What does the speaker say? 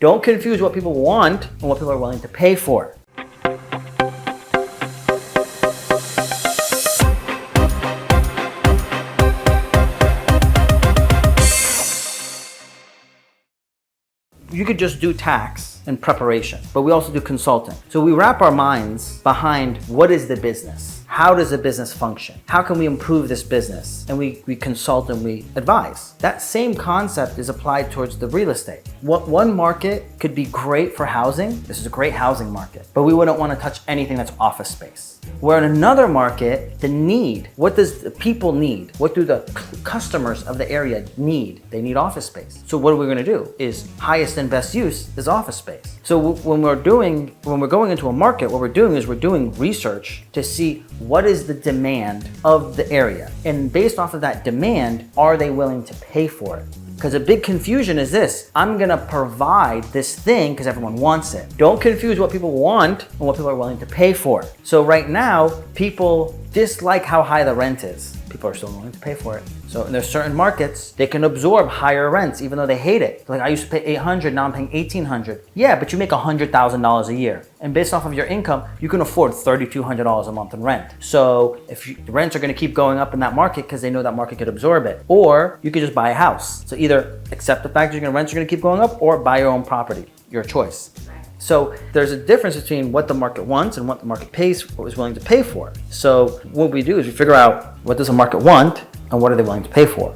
Don't confuse what people want and what people are willing to pay for. You could just do tax and preparation, but we also do consulting. So we wrap our minds behind what is the business? How does the business function? How can we improve this business? And we consult and we advise. That same concept is applied towards the real estate. One market could be great for housing. This is a great housing market, but we wouldn't want to touch anything that's office space. Where in another market, the need, what does the people need? What do the customers of the area need? They need office space. So what are we going to do is highest and best use is office space. So when we're going into a market, what we're doing is we're doing research to see what is the demand of the area. And based off of that demand, are they willing to pay for it? Because a big confusion is this: I'm gonna provide this thing because everyone wants it. Don't confuse what people want and what people are willing to pay for. So right now, people dislike how high the rent is. People are still willing to pay for it. So in there's certain markets, they can absorb higher rents even though they hate it. Like, I used to pay $800, now I'm paying $1,800. Yeah, but you make $100,000 a year. And based off of your income, you can afford $3,200 a month in rent. So if the rents are gonna keep going up in that market because they know that market could absorb it. Or you could just buy a house. So either accept the fact that rents are gonna keep going up or buy your own property, your choice. So there's a difference between what the market wants and what the market pays, what is willing to pay for. So what we do is we figure out what does the market want and what are they willing to pay for.